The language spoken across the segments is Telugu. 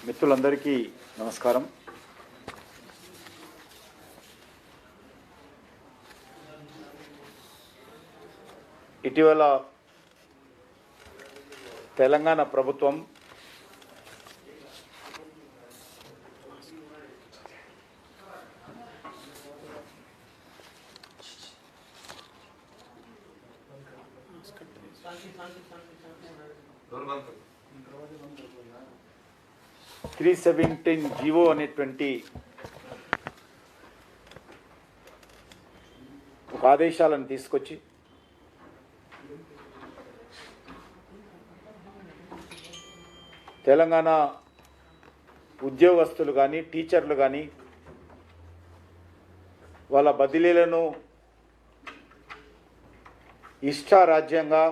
మిత్రులందరికీ నమస్కారం. ఇటీవల తెలంగాణ ప్రభుత్వం జీవో అనేటువంటి ఒక ఆదేశాలను తీసుకొచ్చి తెలంగాణ ఉద్యోగస్తులు కానీ టీచర్లు కానీ వాళ్ళ బదిలీలను ఇష్టారాజ్యంగా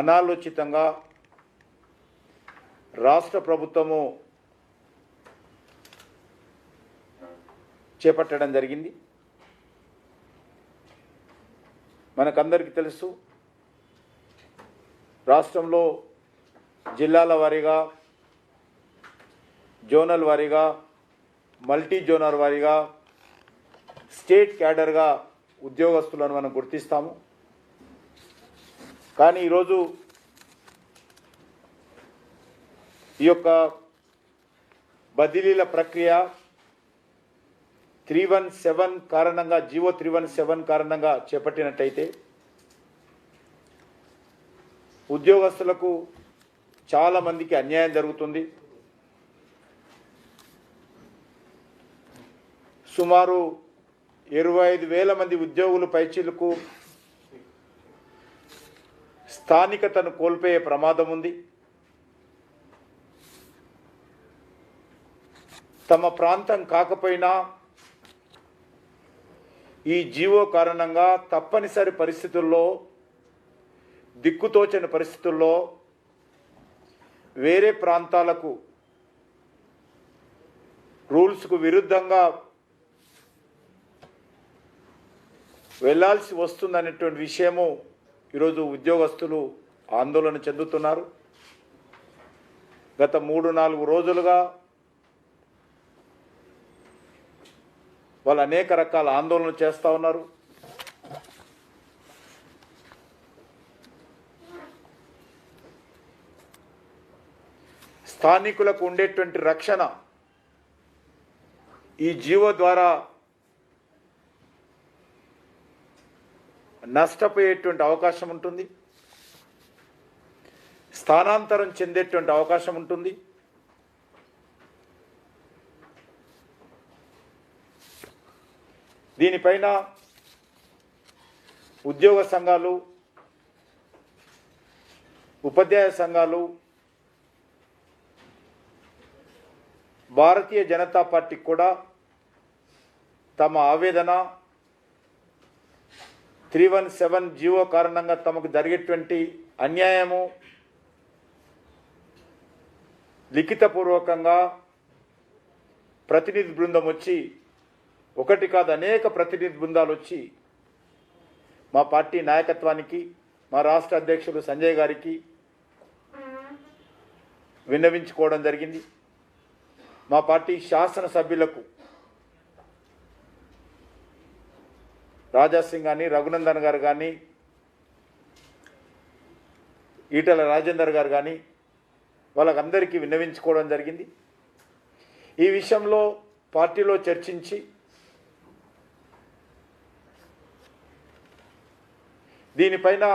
అనాలోచితంగా రాష్ట్ర ప్రభుత్వము చేపట్టడం జరిగింది. మనకందరికీ తెలుసు, రాష్ట్రంలో జిల్లాల వారీగా, జోనల్ వారీగా, మల్టీ జోనల్ వారీగా, స్టేట్ క్యాడర్గా ఉద్యోగస్తులను మనం గుర్తిస్తాము. కానీ ఈరోజు ఈ యొక్క బదిలీల ప్రక్రియ 317 కారణంగా, జీవో 317 కారణంగా చేపట్టినట్టయితే ఉద్యోగస్తులకు చాలామందికి అన్యాయం జరుగుతుంది. సుమారు 25,000 మంది ఉద్యోగులు పైచీలకు స్థానికతను కోల్పోయే ప్రమాదం ఉంది. తమ ప్రాంతం కాకపోయినా ఈ జీవో కారణంగా తప్పనిసరి పరిస్థితుల్లో, దిక్కుతోచని పరిస్థితుల్లో వేరే ప్రాంతాలకు రూల్స్కు విరుద్ధంగా వెళ్ళాల్సి వస్తుందనేటువంటి విషయము ఈరోజు ఉద్యోగస్తులు ఆందోళన చెందుతున్నారు. గత 3-4 రోజులుగా వాళ్ళు అనేక రకాల ఆందోళనలు చేస్తూ ఉన్నారు. స్థానికులకు ఉండేటువంటి రక్షణ ఈ జీవో ద్వారా నష్టపోయేటువంటి అవకాశం ఉంటుంది, స్థానాంతరం చెందేటువంటి అవకాశం ఉంటుంది. దీనిపైన ఉద్యోగ సంఘాలు, ఉపాధ్యాయ సంఘాలు, భారతీయ జనతా పార్టీ కూడా తమ ఆవేదన 317 జీవో కారణంగా తమకు జరిగేటువంటి అన్యాయము లిఖితపూర్వకంగా ప్రతినిధి బృందం వచ్చి, ఒకటి కాదు అనేక ప్రతినిధి బృందాలు వచ్చి మా పార్టీ నాయకత్వానికి, మా రాష్ట్ర అధ్యక్షులు సంజయ్ గారికి విన్నవించుకోవడం జరిగింది. మా పార్టీ శాసనసభ్యులకు రాజాసింగ్ కానీ, రఘునందన్ గారు కానీ, ఈటల రాజేందర్ గారు కానీ వాళ్ళకందరికీ విన్నవించుకోవడం జరిగింది. ఈ విషయంలో పార్టీలో చర్చించి దీనిపైన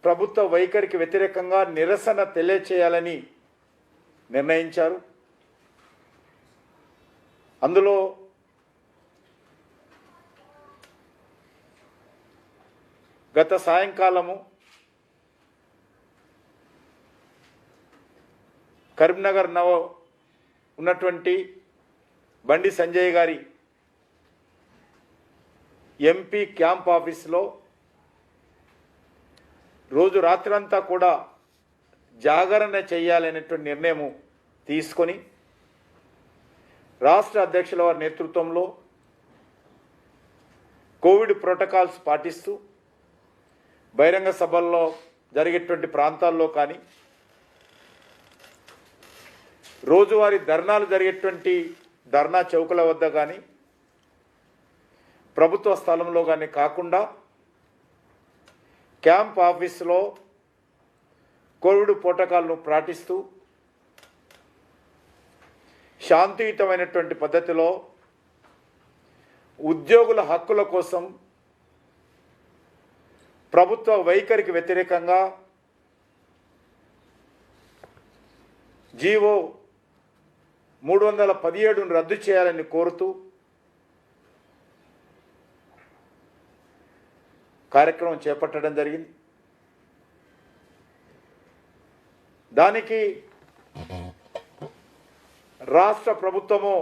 ప్రభుత్వ వైఖరికి వ్యతిరేకంగా నిరసన తెలియచేయాలని నిర్ణయించారు. అందులో గత సాయంకాలము కరీంనగర్ ఉన్నటువంటి బండి సంజయ్ గారి ఎంపీ క్యాంప్ ఆఫీస్లో రోజు రాత్రంతా కూడా జాగరణ చేయాలనేటువంటి నిర్ణయం తీసుకొని రాష్ట్ర అధ్యక్షుల వారి నేతృత్వంలో కోవిడ్ ప్రోటోకాల్స్ పాటిస్తూ బహిరంగ సభల్లో జరిగేటువంటి ప్రాంతాల్లో కానీ రోజువారీ ధర్నాలు జరిగేటువంటి ధర్నా చౌకుల వద్ద కానీ ప్రభుత్వ స్థలంలో కానీ కాకుండా క్యాంప్ ఆఫీసులో కోవిడ్ ప్రోటోకాల్ను పాటిస్తూ శాంతియుతమైనటువంటి పద్ధతిలో ఉద్యోగుల హక్కుల కోసం ప్రభుత్వ వైఖరికి వ్యతిరేకంగా జీవో 317ను రద్దు చేయాలని కోరుతూ కార్యక్రమం చేపట్టడం జరిగింది. దానికి రాష్ట్ర ప్రభుత్వము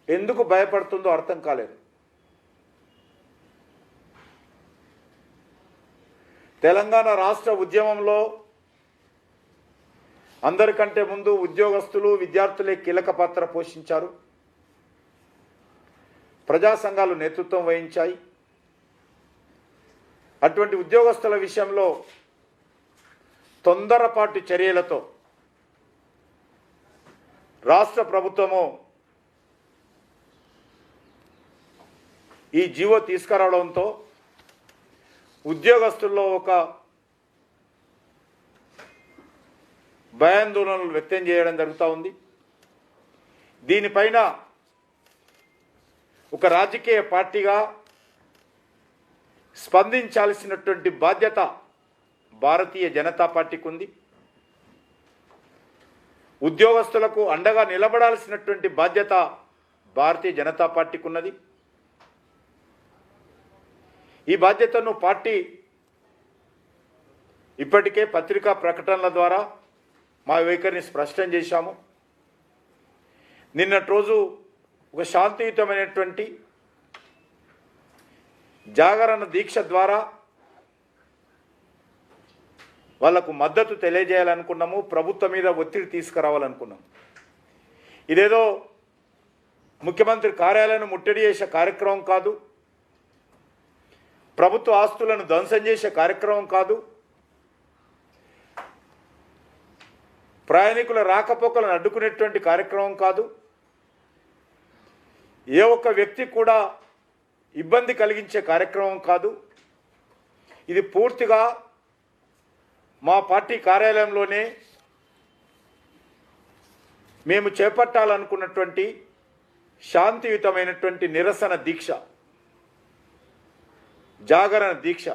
ఎందుకు భయపడుతుందో అర్థం కాలేదు. తెలంగాణ రాష్ట్ర ఉద్యమంలో అందరికంటే ముందు ఉద్యోగస్తులు విద్యార్థులే కీలక పాత్ర పోషించారు. ప్రజా సంఘాలు నేతృత్వం వహించాయి. అటువంటి ఉద్యోగస్తుల విషయంలో తొందరపాటు చర్యలతో రాష్ట్ర ప్రభుత్వము ఈ జీవో తీసుకురావడంతో ఉద్యోగస్తుల్లో ఒక భయాందోళనలు వ్యక్తం చేయడం జరుగుతూ ఉంది. దీనిపైన ఒక రాజకీయ పార్టీగా స్పందించాల్సినటువంటి బాధ్యత భారతీయ జనతా పార్టీకి ఉంది. ఉద్యోగస్తులకు అండగా నిలబడాల్సినటువంటి బాధ్యత భారతీయ జనతా పార్టీకి ఉన్నది. ఈ బాధ్యతను పార్టీ ఇప్పటికే పత్రికా ప్రకటనల ద్వారా మా వైఖరిని స్పష్టం చేశాము. నిన్నటి రోజు ఒక శాంతియుతమైనటువంటి జాగరణ దీక్ష ద్వారా వాళ్లకు మద్దతు తెలియజేయాలనుకున్నాము. ప్రభుత్వం మీద ఒత్తిడి తీసుకురావాలనుకున్నాము. ఇదేదో ముఖ్యమంత్రి కార్యాలయాన్ని ముట్టడి చేసే కార్యక్రమం కాదు, ప్రభుత్వ ఆస్తులను ధ్వంసం చేసే కార్యక్రమం కాదు, ప్రయాణికుల రాకపోకలను అడ్డుకునేటువంటి కార్యక్రమం కాదు, ఏ ఒక్క వ్యక్తి కూడా ఇబ్బంది కలిగించే కార్యక్రమం కాదు. ఇది పూర్తిగా మా పార్టీ కార్యాలయంలోనే మేము చేపట్టాలనుకున్నటువంటి శాంతియుతమైనటువంటి నిరసన దీక్ష, జాగరణ దీక్ష.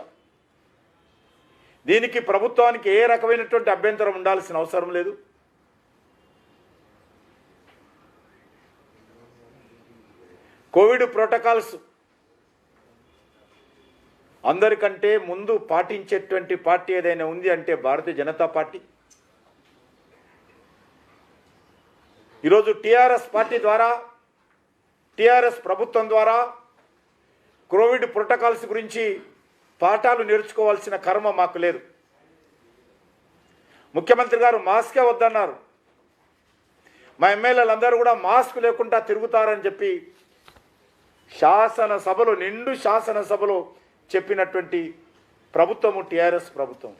దీనికి ప్రభుత్వానికి ఏ రకమైనటువంటి అభ్యంతరం ఉండాల్సిన అవసరం లేదు. కోవిడ్ ప్రోటోకాల్స్ అందరికంటే ముందు పాటించేటువంటి పార్టీ ఏదైనా ఉంది అంటే భారతీయ జనతా పార్టీ. ఈరోజు టీఆర్ఎస్ పార్టీ ద్వారా, టీఆర్ఎస్ ప్రభుత్వం ద్వారా కోవిడ్ ప్రోటోకాల్స్ గురించి పాఠాలు నేర్చుకోవాల్సిన కర్మ మాకు లేదు. ముఖ్యమంత్రి గారు మాస్కే వద్దన్నారు. మా ఎమ్మెల్యేలందరూ కూడా మాస్క్ లేకుండా తిరుగుతారని చెప్పి శాసనసభలో, నిండు శాసనసభలో చెప్పినటువంటి ప్రభుత్వము టీఆర్ఎస్ ప్రభుత్వం.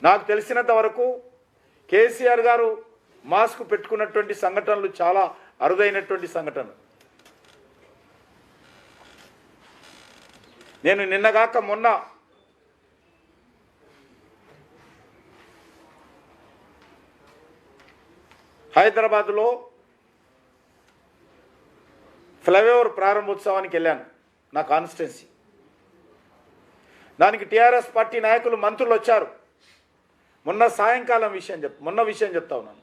నాకు తెలిసినంత వరకు కేసీఆర్ గారు మాస్క్ పెట్టుకున్నటువంటి సంఘటనలు చాలా అరుదైనటువంటి సంఘటనలు. నేను నిన్నగాక మొన్న హైదరాబాద్లో ఫ్లైఓవర్ ప్రారంభోత్సవానికి వెళ్ళాను, నా కాన్స్టిట్యున్సీ. దానికి టీఆర్ఎస్ పార్టీ నాయకులు, మంత్రులు వచ్చారు. మొన్న సాయంకాలం విషయం చెప్తా ఉన్నాను.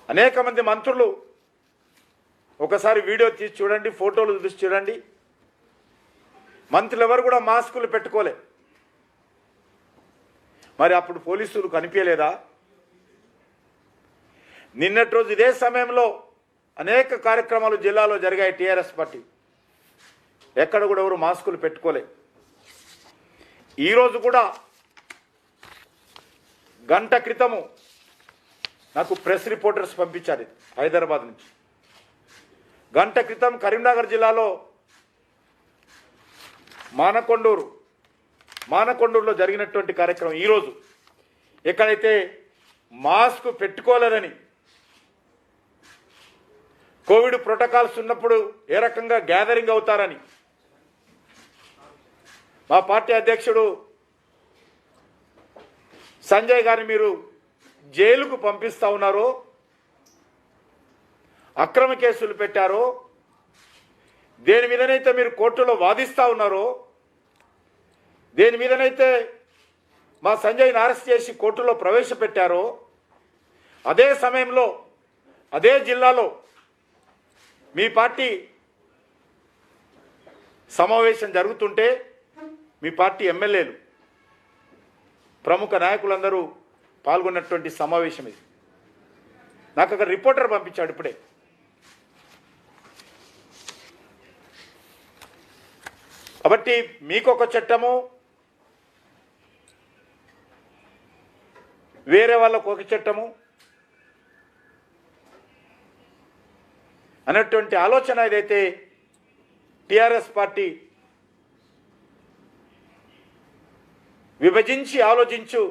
అనేక మంది మంత్రులు, ఒకసారి వీడియో తీసి చూడండి, ఫోటోలు చూసి చూడండి, మంత్రులు ఎవరు కూడా మాస్కులు పెట్టుకోలే. మరి అప్పుడు పోలీసులు కనిపించలేదా? నిన్నటి రోజు ఇదే సమయంలో అనేక కార్యక్రమాలు జిల్లాలో జరిగాయి. టీఆర్ఎస్ పార్టీ ఎక్కడ కూడా ఎవరు మాస్కులు పెట్టుకోలే. ఈరోజు కూడా గంట క్రితము నాకు ప్రెస్ రిపోర్టర్స్ పంపించారు హైదరాబాద్ నుంచి. గంట క్రితం కరీంనగర్ జిల్లాలో మానకొండూరు మానకొండూరులో జరిగినటువంటి కార్యక్రమం ఈరోజు ఎక్కడైతే మాస్క్ పెట్టుకోలేదని, కోవిడ్ ప్రోటోకాల్స్ ఉన్నప్పుడు ఏ రకంగా గ్యాదరింగ్ అవుతారని మా పార్టీ అధ్యక్షుడు సంజయ్ గారిని మీరు జైలుకు పంపిస్తా ఉన్నారో, అక్రమ కేసులు పెట్టారో, దేని మీదనైతే మీరు కోర్టులో వాదిస్తూ ఉన్నారో, దేని మీదనైతే మా సంజయ్ని అరెస్ట్ చేసి కోర్టులో ప్రవేశపెట్టారో, అదే సమయంలో అదే జిల్లాలో మీ పార్టీ సమావేశం జరుగుతుంటే మీ పార్టీ ఎమ్మెల్యేలు, ప్రముఖ నాయకులందరూ పాల్గొన్నటువంటి సమావేశం ఇది. నాకు అక్కడ రిపోర్టర్ పంపించాడు ఇప్పుడే. కాబట్టి మీకొక చట్టము, వేరే వాళ్ళకు ఒక చట్టము అనేటువంటి ఆలోచన ఏదైతే టిఆర్ఎస్ పార్టీ విభజించి ఆలోచించు,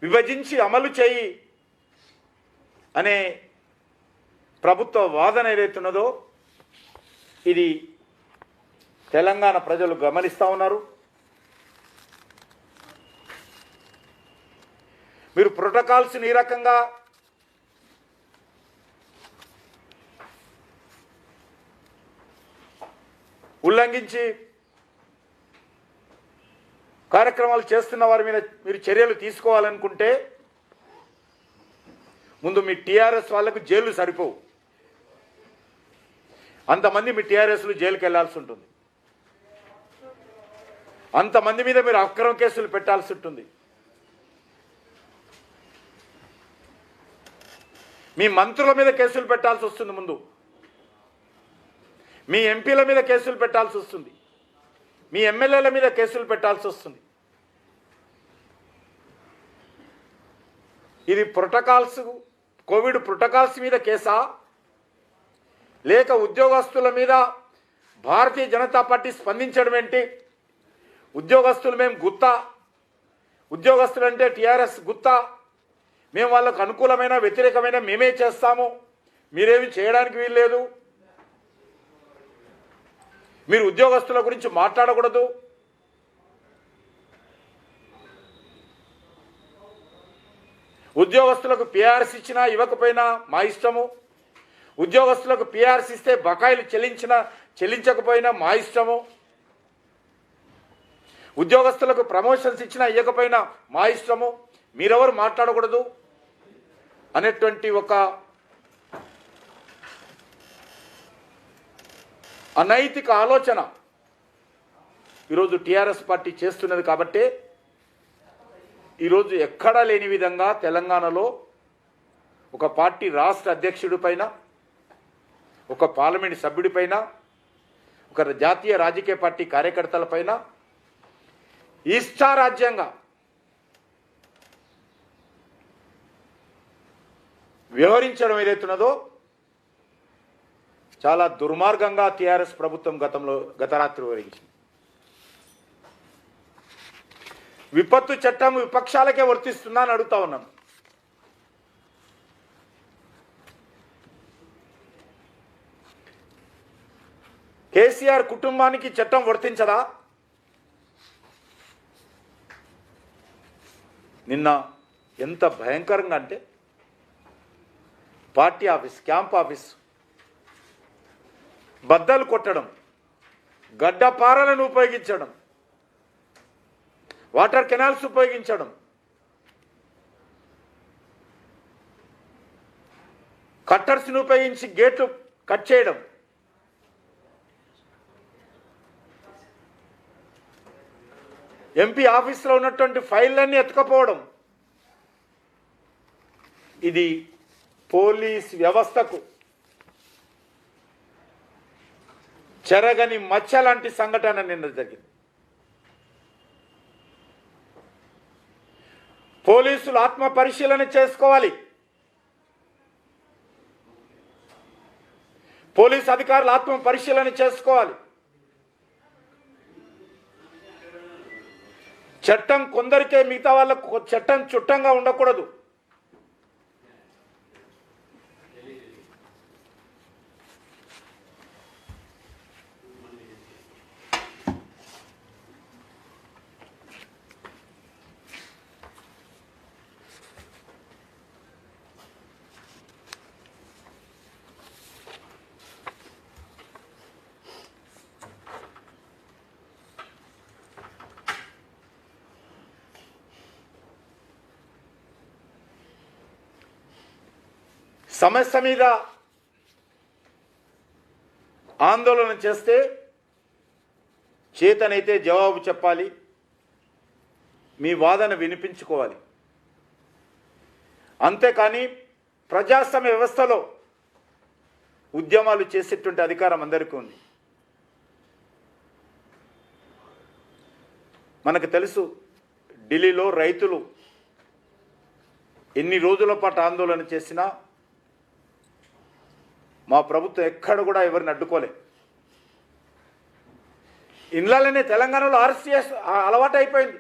విభజించి అమలు చేయి అనే ప్రభుత్వ వాదన ఏదైతున్నదో ఇది తెలంగాణ ప్రజలు గమనిస్తూ ఉన్నారు. మీరు ప్రోటోకాల్స్ని ఈ రకంగా ఉల్లంఘించి కార్యక్రమాలు చేస్తున్న వారి మీద మీరు చర్యలు తీసుకోవాలనుకుంటే ముందు మీ టీఆర్ఎస్ వాళ్ళకు జైలు సరిపోవు. అంతమంది మీ టీఆర్ఎస్లు జైలుకి వెళ్లాల్సి ఉంటుంది. అంతమంది మీద మీరు అక్రమ కేసులు పెట్టాల్సి ఉంటుంది. మీ మంత్రుల మీద కేసులు పెట్టాల్సి వస్తుంది. ముందు మీ ఎంపీల మీద కేసులు పెట్టాల్సి వస్తుంది. మీ ఎమ్మెల్యేల మీద కేసులు పెట్టాల్సి వస్తుంది. ఇది ప్రోటోకాల్స్, కోవిడ్ ప్రోటోకాల్స్ మీద కేసా, లేక ఉద్యోగస్తుల మీద భారతీయ జనతా పార్టీ స్పందించడం ఏంటి? ఉద్యోగస్తులు మేము గుత్తా, ఉద్యోగస్తులు అంటే టీఆర్ఎస్ గుత్తా, మేము వాళ్ళకు అనుకూలమైన వ్యతిరేకమైన మేమే చేస్తాము, మీరేమి చేయడానికి వీల్లేదు, మీరు ఉద్యోగస్తుల గురించి మాట్లాడకూడదు, ఉద్యోగస్తులకు పిఆర్సీ ఇచ్చినా ఇవ్వకపోయినా మా ఇష్టము, ఉద్యోగస్తులకు పిఆర్సీ ఇస్తే బకాయిలు చెల్లించకపోయినా మా ఇష్టము, ఉద్యోగస్తులకు ప్రమోషన్స్ ఇచ్చినా ఇవ్వకపోయినా మా ఇష్టము, మీరెవరు మాట్లాడకూడదు అనేటువంటి ఒక అనైతిక ఆలోచన ఈరోజు టీఆర్ఎస్ పార్టీ చేస్తున్నది. కాబట్టి ఈరోజు ఎక్కడా లేని విధంగా తెలంగాణలో ఒక పార్టీ రాష్ట్ర అధ్యక్షుడి పైన, ఒక పార్లమెంట్ సభ్యుడి పైన, ఒక జాతీయ రాజకీయ పార్టీ కార్యకర్తల పైన ఇష్టారాజ్యంగా వ్యవహరించడం ఏదైతున్నదో చాలా దుర్మార్గంగా టీఆర్ఎస్ ప్రభుత్వం గత రాత్రి వివరించింది. విపత్తు చట్టం విపక్షాలకే వర్తిస్తుందా అని అడుగుతా ఉన్నాను. కేసీఆర్ కుటుంబానికి చట్టం వర్తించదా? నిన్న ఎంత భయంకరంగా అంటే పార్టీ ఆఫీస్, క్యాంప్ ఆఫీస్ బద్దలు కొట్టడం, గడ్డపారలను ఉపయోగించడం, వాటర్ కెనాల్స్ ఉపయోగించడం, కట్టర్స్ని ఉపయోగించి గేట్లు కట్ చేయడం, ఎంపీ ఆఫీసులో ఉన్నటువంటి ఫైళ్ళన్నీ ఎత్తుకపోవడం, ఇది పోలీస్ వ్యవస్థకు చెరగని మచ్చ లాంటి సంఘటన నిన్న జరిగింది. పోలీసులు ఆత్మ పరిశీలన చేసుకోవాలి. పోలీసు అధికారులు ఆత్మ పరిశీలన చేసుకోవాలి. చట్టం కొందరికే, మిగతా వాళ్ళకు చట్టం చుట్టంగా ఉండకూడదు. సమస్య మీద ఆందోళన చేస్తే చేతనైతే జవాబు చెప్పాలి, మీ వాదన వినిపించుకోవాలి. అంతేకాని ప్రజాస్వామ్య వ్యవస్థలో ఉద్యమాలు చేసేటువంటి అధికారం అందరికీ ఉంది. మనకు తెలుసు, ఢిల్లీలో రైతులు ఎన్ని రోజుల పాటు ఆందోళన చేసినా మా ప్రభుత్వం ఎక్కడ కూడా ఎవరిని అడ్డుకోలే. ఇళ్ళనే తెలంగాణలో ఆర్ఎస్ఎస్ అలవాటు అయిపోయింది,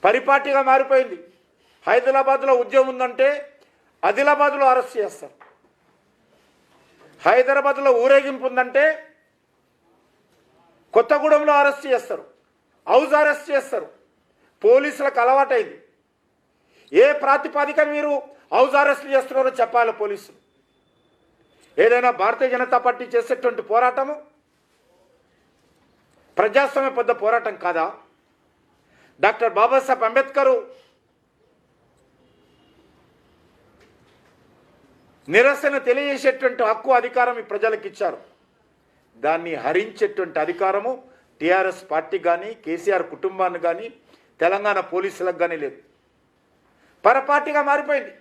పరిపాటిగా మారిపోయింది. హైదరాబాద్లో ఉద్యమం ఉందంటే ఆదిలాబాద్లో అరెస్ట్ చేస్తారు, హైదరాబాద్లో ఊరేగింపు ఉందంటే కొత్తగూడెంలో అరెస్ట్ చేస్తారు, హౌస్ అరెస్ట్ చేస్తారు. పోలీసులకు అలవాటైంది. ఏ ప్రాతిపదికన మీరు హౌస్ అరెస్ట్ చేస్తున్నారో చెప్పాలి పోలీసులు. ఏదైనా భారతీయ జనతా పార్టీ చేసేటువంటి పోరాటము ప్రజాస్వామ్య పెద్ద పోరాటం కాదా? డాక్టర్ బాబాసాహెబ్ అంబేద్కర్ నిరసన తెలియజేసేటువంటి హక్కు, అధికారం ఈ ప్రజలకు ఇచ్చారు. దాన్ని హరించేటువంటి అధికారము టీఆర్ఎస్ పార్టీ కానీ, కేసీఆర్ కుటుంబాన్ని కానీ, తెలంగాణ పోలీసులకు కానీ లేదు. పరపాటిగా మారిపోయింది.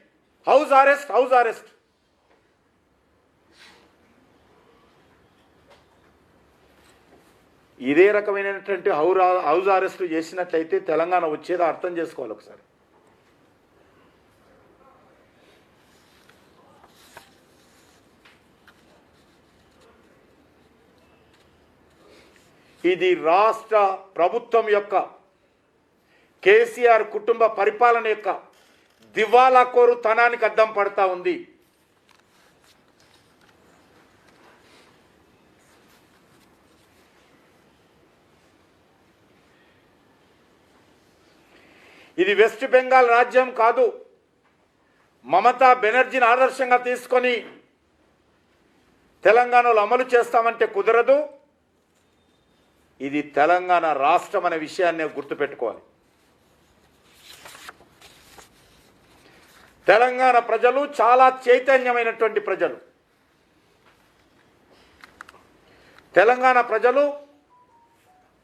House arrest, house arrest. ఇదే రకమైనటువంటి హౌస్ అరెస్టు చేసినట్లయితే తెలంగాణ వచ్చేదో అర్థం చేసుకోవాలి ఒకసారి. ఇది రాష్ట్ర ప్రభుత్వం యొక్క, కేసీఆర్ కుటుంబ పరిపాలన యొక్క దివాలాకోరు తనానికి అద్దం పడతా ఉంది. ఇది వెస్ట్ బెంగాల్ రాజ్యం కాదు. మమతా బెనర్జీని ఆదర్శంగా తీసుకొని తెలంగాణలో అమలు చేస్తామంటే కుదరదు. ఇది తెలంగాణ రాష్ట్రం అనే విషయాన్ని గుర్తుపెట్టుకోవాలి. తెలంగాణ ప్రజలు చాలా చైతన్యమైనటువంటి ప్రజలు. తెలంగాణ ప్రజలు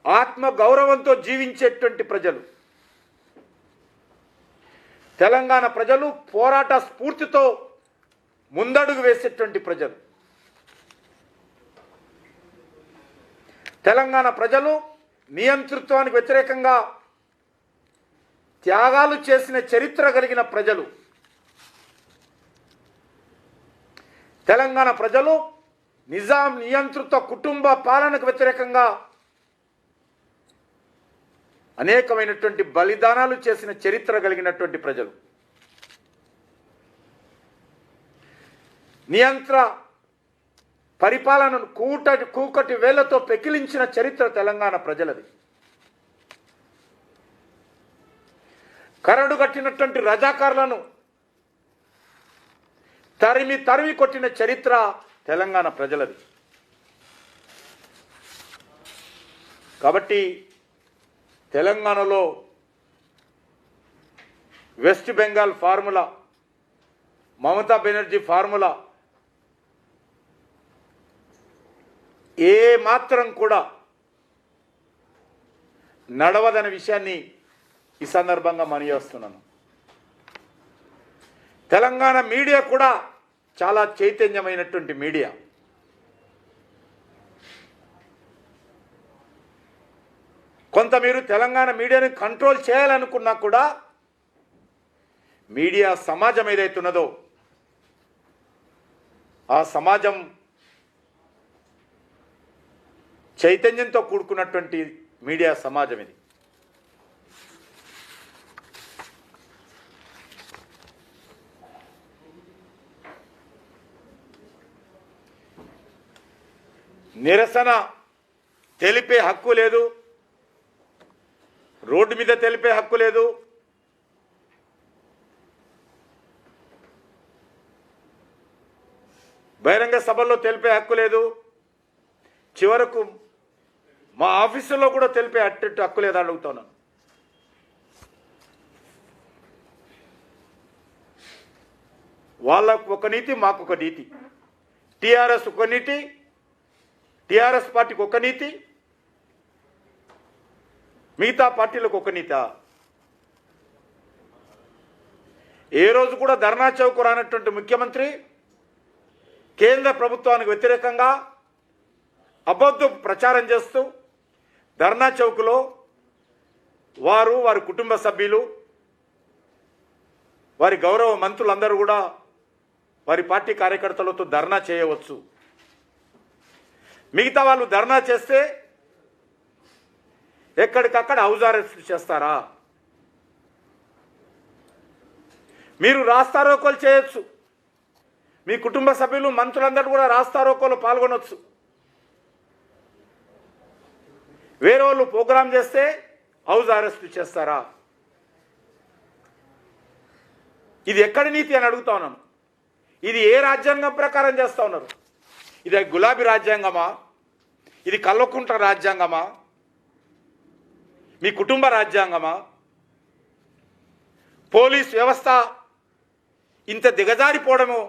ఆత్మ గౌరవంతో జీవించేటువంటి ప్రజలు. తెలంగాణ ప్రజలు పోరాట స్ఫూర్తితో ముందడుగు వేసేటువంటి ప్రజలు. తెలంగాణ ప్రజలు నియంతృత్వానికి వ్యతిరేకంగా త్యాగాలు చేసిన చరిత్ర కలిగిన ప్రజలు. తెలంగాణ ప్రజలు నిజాం నియంతృత్వ కుటుంబ పాలనకు వ్యతిరేకంగా అనేకమైనటువంటి బలిదానాలు చేసిన చరిత్ర కలిగినటువంటి ప్రజలు. నియంత్ర పరిపాలనను కూకటి వేళ్లతో పెకిలించిన చరిత్ర తెలంగాణ ప్రజలది. కరడు కట్టినటువంటి రజాకారులను తరిమి కొట్టిన చరిత్ర తెలంగాణ ప్రజలది. కాబట్టి తెలంగాణలో West Bengal formula, Mamata Banerjee formula ఏ మాత్రం కూడా నడవదనే విషయాన్ని ఈ సందర్భంగా మనయేస్తున్నాను. తెలంగాణ మీడియా కూడా చాలా చైతన్యమైనటువంటి మీడియా. కొంత మీరు తెలంగాణ మీడియాని కంట్రోల్ చేయాలనుకున్నా కూడా మీడియా సమాజం ఏదైతున్నదో ఆ సమాజం చైతన్యంతో కూడుకున్నటువంటి మీడియా సమాజం ఇది. నిరసన తెలిపే హక్కు లేదు, రోడ్డు మీద తెలిపే హక్కు లేదు, బహిరంగ సభల్లో తెలిపే హక్కు లేదు, చివరకు మా ఆఫీసులో కూడా తెలిపే అట్టట్టు హక్కు లేదు అడుగుతున్నాను. వాళ్ళకు ఒక నీతి, మాకు ఒక నీతి. టీఆర్ఎస్ ఒక నీతి, టీఆర్ఎస్ పార్టీకి ఒక నీతి, మిగతా పార్టీలకు ఒక నీత. ఏ రోజు కూడా ధర్నా చౌక్ రానటువంటి ముఖ్యమంత్రి కేంద్ర ప్రభుత్వానికి వ్యతిరేకంగా అబద్ధం ప్రచారం చేస్తూ ధర్నా చౌక్లో వారు, వారి కుటుంబ సభ్యులు, వారి గౌరవ మంత్రులందరూ కూడా వారి పార్టీ కార్యకర్తలతో ధర్నా చేయవచ్చు. మిగతా వాళ్ళు ధర్నా చేస్తే ఎక్కడికక్కడ హౌస్ అరెస్ట్ చేస్తారా? మీరు రాస్తారోకోలు చేయొచ్చు, మీ కుటుంబ సభ్యులు, మంత్రులందరూ కూడా రాస్తారోకోలు పాల్గొనవచ్చు. వేరే వాళ్ళు ప్రోగ్రాం చేస్తే హౌస్ అరెస్ట్ చేస్తారా? ఇది ఎక్కడి నీతి అని అడుగుతా ఉన్నాను. ఇది ఏ రాజ్యాంగం ప్రకారం చేస్తూ ఉన్నారు? ఇది గులాబీ రాజ్యాంగమా? ఇది కల్వకుంట్ల రాజ్యాంగమా? మీ కుటుంబ రాజ్యాంగమా? పోలీస్ వ్యవస్థ ఇంత దిగజారిపోవడము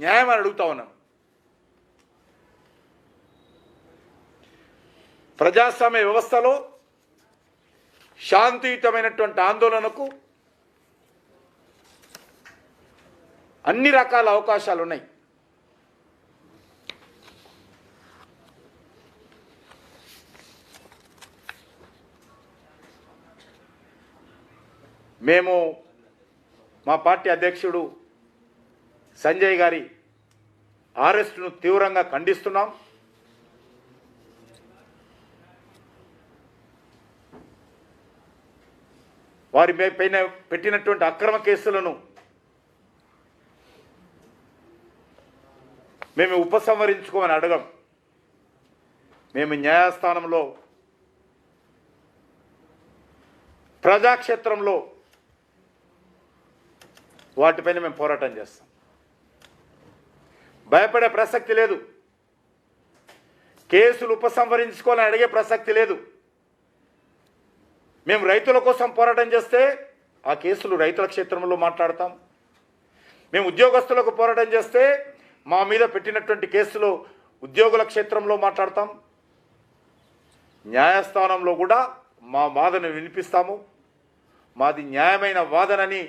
న్యాయమని అడుగుతా ఉన్నాను. ప్రజాస్వామ్య వ్యవస్థలో శాంతియుతమైనటువంటి ఆందోళనకు అన్ని రకాల అవకాశాలు ఉన్నాయి. మేము మా పార్టీ అధ్యక్షుడు సంజయ్ గారి అరెస్టును తీవ్రంగా ఖండిస్తున్నాం. వారి పైన పెట్టినటువంటి అక్రమ కేసులను మేము ఉపసంహరించుకోమని అడగం. మేము న్యాయస్థానంలో, ప్రజాక్షేత్రంలో వాటిపైన మేము పోరాటం చేస్తాం. భయపడే ప్రసక్తి లేదు. కేసులు ఉపసంహరించుకోవాలని అడిగే ప్రసక్తి లేదు. మేము రైతుల కోసం పోరాటం చేస్తే ఆ కేసులు రైతుల క్షేత్రంలో మాట్లాడతాం. మేము ఉద్యోగస్తులకు పోరాటం చేస్తే మా మీద పెట్టినటువంటి కేసులు ఉద్యోగుల క్షేత్రంలో మాట్లాడతాం. న్యాయస్థానంలో కూడా మా వాదన వినిపిస్తాము. మాది న్యాయమైన వాదనని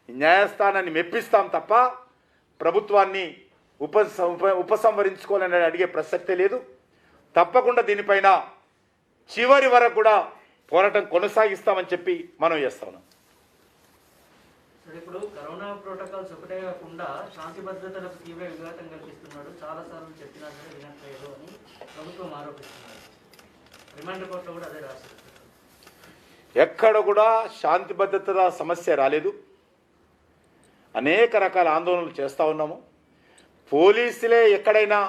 న్యాయస్థానాన్ని మెప్పిస్తాం తప్ప ప్రభుత్వాన్ని ఉపసంహరించుకోవాలని అడిగే ప్రసక్తే లేదు. తప్పకుండా దీనిపైన చివరి వరకు కూడా పోరాటం కొనసాగిస్తామని చెప్పి మనం చేస్తాం. ఇప్పుడు కరోనా ప్రోటోకాల్స్ ఒకటే కాకుండా శాంతి భద్రతలకు తీవ్ర విఘాతం కల్పిస్తున్నాడు, చాలాసార్లు చెప్పినా సరే వినట్లేదు అని ప్రభుత్వం ఆరోపిస్తున్నారు. రిమాండ్ కోర్టులో కూడా అదే రాశారు. ఎక్కడ కూడా శాంతి భద్రతల సమస్య రాలేదు. అనేక రకాల ఆందోళనలు చేస్తూ ఉన్నాము. పోలీసులే ఎక్కడైనా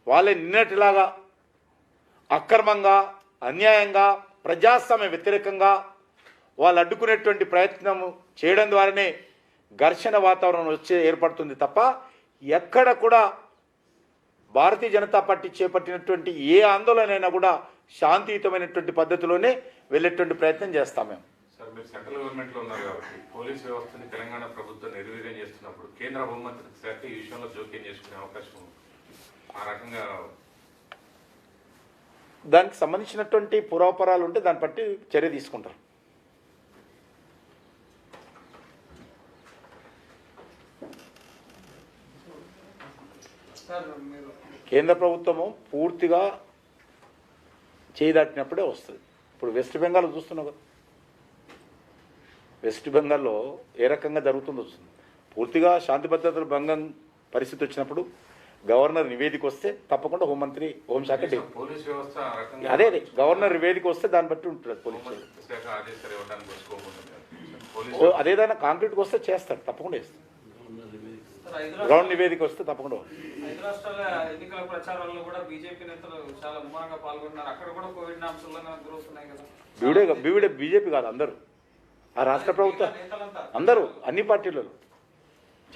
వాళ్ళే నిన్నటిలాగా అక్రమంగా, అన్యాయంగా, ప్రజాస్వామ్య వ్యతిరేకంగా వాళ్ళు అడ్డుకునేటువంటి ప్రయత్నం చేయడం ద్వారానే ఘర్షణ వాతావరణం ఏర్పడుతుంది తప్ప ఎక్కడ కూడా భారతీయ జనతా పార్టీ చేపట్టినటువంటి ఏ ఆందోళన అయినా కూడా శాంతియుతమైనటువంటి పద్ధతిలోనే వెళ్ళేటువంటి ప్రయత్నం చేస్తాం మేము. సార్, మీరు సెంట్రల్ గవర్నమెంట్లో ఉన్నారు కాబట్టి పోలీస్ వ్యవస్థని తెలంగాణ ప్రభుత్వం నిర్వీర్యం చేస్తున్నప్పుడు కేంద్ర హోంమంత్రి శాఖ ఈ విషయంలో జోక్యం చేసుకునే అవకాశం ఆ రకంగా దానికి సంబంధించినటువంటి పురాపరాలు ఉంటే దాన్ని బట్టి చర్య తీసుకుంటారు. కేంద్ర ప్రభుత్వము పూర్తిగా చేయదాటినప్పుడే వస్తుంది. ఇప్పుడు వెస్ట్ బెంగాల్ చూస్తున్నావు కదా, వెస్ట్ బెంగాల్లో ఏ రకంగా జరుగుతుందో వస్తుంది. పూర్తిగా శాంతి భద్రతల భంగం పరిస్థితి వచ్చినప్పుడు గవర్నర్ నివేదిక వస్తే తప్పకుండా హోంమంత్రి, హోంశాఖ పోలీస్ వ్యవస్థ అదే గవర్నర్ నివేదిక వస్తే దాన్ని బట్టి ఉంటుంది. పోలీస్ అదేదైనా కాంక్రీట్కి వస్తే చేస్తారు, తప్పకుండా చేస్తారు. గ్రౌండ్ నివేదిక వస్తే తప్పకుండా 5 రాష్ట్రాల ఎన్నికల ప్రచారంలో కూడా బీజేపీ నేతలు చాలా ముమ్మరంగా పాల్గొంటున్నారు. అక్కడ కూడా కోవిడ్ ఉల్లంఘన గురవుతున్నాయి కదా. బీవీడే బీజేపీ కాదు, అందరూ ఆ రాష్ట్ర ప్రభుత్వం అందరూ అన్ని పార్టీలలో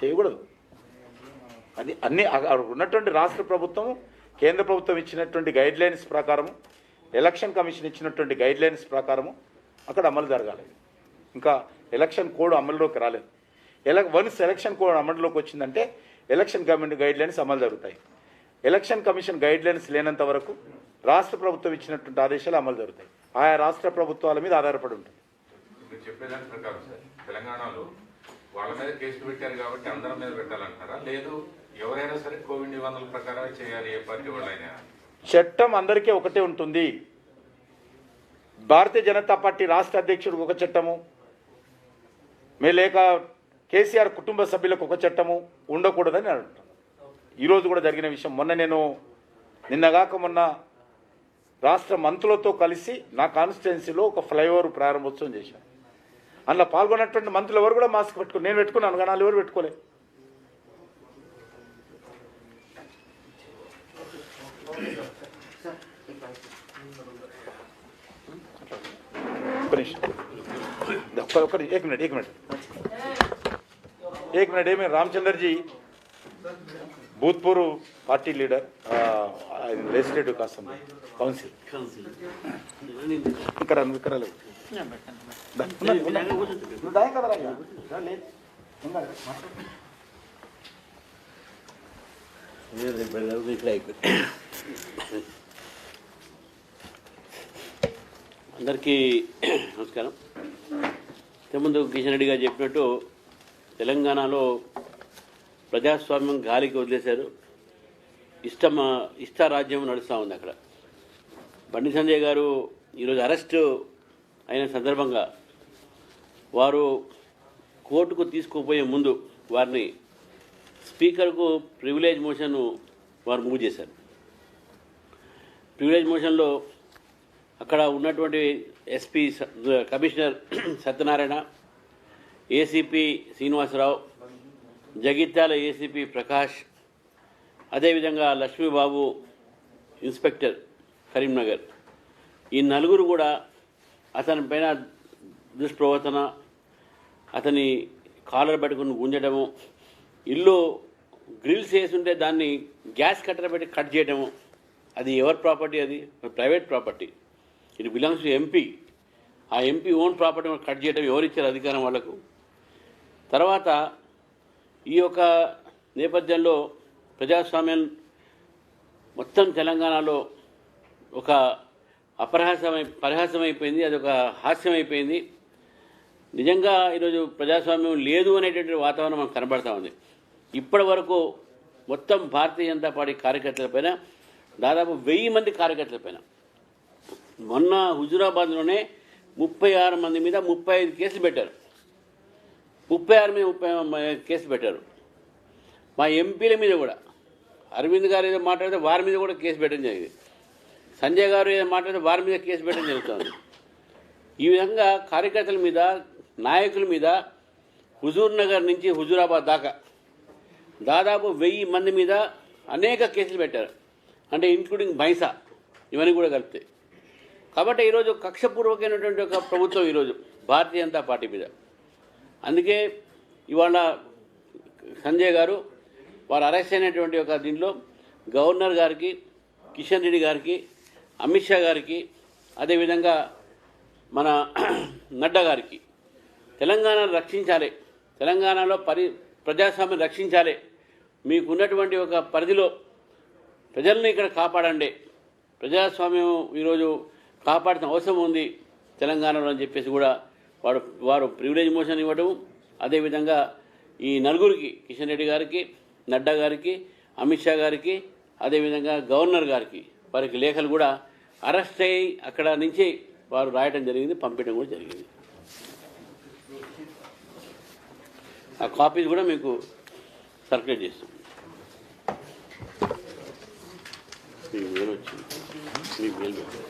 చేయకూడదు. అది అన్ని ఉన్నటువంటి రాష్ట్ర ప్రభుత్వం కేంద్ర ప్రభుత్వం ఇచ్చినటువంటి గైడ్ లైన్స్ ప్రకారము, ఎలక్షన్ కమిషన్ ఇచ్చినటువంటి గైడ్ లైన్స్ ప్రకారము అక్కడ అమలు జరగాలి. ఇంకా ఎలక్షన్ కోడ్ అమలులోకి రాలేదు. వన్స్ ఎలక్షన్ కోడ్ అమలులోకి వచ్చిందంటే ఎలక్షన్ కమిషన్ గైడ్ లైన్స్ అమలు జరుగుతాయి. ఎలక్షన్ కమిషన్ గైడ్ లైన్స్ లేనంత వరకు రాష్ట్ర ప్రభుత్వం ఇచ్చినటువంటి ఆదేశాలు అమలు జరుగుతాయి. ఆయా రాష్ట్ర ప్రభుత్వాల మీద ఆధారపడి ఉంటుంది. మీరు చెప్పేదాని ప్రకారం సార్, తెలంగాణలో వాళ్ళ మీద కేసులు పెట్టారు కాబట్టి అందరి మీద పెట్టాలంటారా, లేదు ఎవరైనా సరే కోవిడ్ నిబంధనల ప్రకారమే చేయాలి ఏ పార్టీ వాళ్ళైనా? చట్టం అందరికీ ఒకటే ఉంటుంది. భారతీయ జనతా పార్టీ రాష్ట్ర అధ్యక్షుడికి ఒక చట్టము, లేక కేసీఆర్ కుటుంబ సభ్యులకు ఒక చట్టము ఉండకూడదని అంటాను. ఈరోజు కూడా జరిగిన విషయం, నిన్నగాక మొన్న రాష్ట్ర మంత్రులతో కలిసి నా కాన్స్టిట్యున్సీలో ఒక ఫ్లైఓవర్ ప్రారంభోత్సవం చేశాను. అందులో పాల్గొన్నటువంటి మంత్రులు ఎవరు కూడా మాస్క్ పెట్టుకుని, నేను పెట్టుకున్నాను కానీ వాళ్ళు ఎవరు పెట్టుకోలేదు. एक मिनट रामचंद्र जी भूतपूर्व पार्टी लीडर लेजिस्लेटिव काउंसिल అందరికీ నమస్కారం. ఇంతకుముందు కిషన్ రెడ్డి గారు చెప్పినట్టు తెలంగాణలో ప్రజాస్వామ్యం గాలికి వదిలేశారు. ఇష్టారాజ్యం నడుస్తూ ఉంది. అక్కడ బండి సంజయ్ గారు ఈరోజు అరెస్టు అయిన సందర్భంగా వారు కోర్టుకు తీసుకుపోయే ముందు వారిని స్పీకర్కు ప్రివిలేజ్ మోషన్ వారు మూవ్ చేశారు. ప్రివిలేజ్ మోషన్లో అక్కడ ఉన్నటువంటి SP commissioner Satyanarayana, ACP Srinivasarao, Jagtial ACP Prakash, అదేవిధంగా లక్ష్మీబాబు ఇన్స్పెక్టర్ కరీంనగర్, ఈ నలుగురు కూడా అతని పైన దుష్ప్రవర్తన, అతని కాలర్ పట్టుకుని గుంజడము, ఇల్లు గ్రిల్స్ వేసుంటే దాన్ని గ్యాస్ కట్టర్ పెట్టి కట్ చేయడము. అది ఎవరి ప్రాపర్టీ? అది private property. It belongs to MP. ఆ ఎంపీ ఓన్ ప్రాపర్టీ కట్ చేయడం ఎవరిచ్చారు అధికారం వాళ్లకు? తర్వాత ఈ యొక్క నేపథ్యంలో ప్రజాస్వామ్యం మొత్తం తెలంగాణలో ఒక పరిహాసమైపోయింది. అది ఒక హాస్యమైపోయింది. నిజంగా ఈరోజు ప్రజాస్వామ్యం లేదు అనేటువంటి వాతావరణం మనకు కనబడతా ఉంది. ఇప్పటి వరకు మొత్తం భారతీయ జనతా పార్టీ కార్యకర్తలపైన దాదాపు 1000 మంది కార్యకర్తలపైన, మొన్న హుజూరాబాద్లోనే 36 మంది మీద 35 కేసులు పెట్టారు. 36 మీద 30 కేసులు పెట్టారు. మా ఎంపీల మీద కూడా, అరవింద్ గారు ఏదో మాట్లాడితే వారి మీద కూడా కేసు పెట్టడం జరిగింది. సంజయ్ గారు ఏదో మాట్లాడితే వారి మీద కేసు పెట్టడం జరుగుతుంది. ఈ విధంగా కార్యకర్తల మీద, నాయకుల మీద హుజూర్ నగర్ నుంచి హుజూరాబాద్ దాకా దాదాపు 1000 మంది మీద అనేక కేసులు పెట్టారు. అంటే ఇంక్లూడింగ్ బైసా, ఇవన్నీ కూడా కలిపితే. కాబట్టి ఈరోజు కక్షపూర్వకమైనటువంటి ఒక ప్రభుత్వం ఈరోజు భారతీయ జనతా పార్టీ మీద. అందుకే ఇవాళ సంజయ్ గారు వారు అరెస్ట్ అయినటువంటి ఒక దీంట్లో గవర్నర్ గారికి, కిషన్ రెడ్డి గారికి, అమిత్ షా గారికి, అదేవిధంగా మన నడ్డా గారికి తెలంగాణను రక్షించాలి, తెలంగాణలో ప్రజాస్వామ్యం రక్షించాలి, మీకున్నటువంటి ఒక పరిధిలో ప్రజలను ఇక్కడ కాపాడండి, ప్రజాస్వామ్యం ఈరోజు కాపాడాల్సిన అవసరం ఉంది తెలంగాణలో అని చెప్పేసి కూడా వారు ప్రివిలేజ్ మోషన్ ఇవ్వడం. అదేవిధంగా ఈ నలుగురికి, కిషన్ రెడ్డి గారికి, నడ్డా గారికి, అమిత్ షా గారికి, అదేవిధంగా గవర్నర్ గారికి వారికి లేఖలు కూడా అరెస్ట్ అయ్యి అక్కడ నుంచి వారు రాయడం జరిగింది, పంపించడం కూడా జరిగింది. ఆ కాపీస్ కూడా మీకు సర్క్యులేట్ చేస్తాం. మీకు వేలు వచ్చింది, మీకు వేలు పెట్టారు.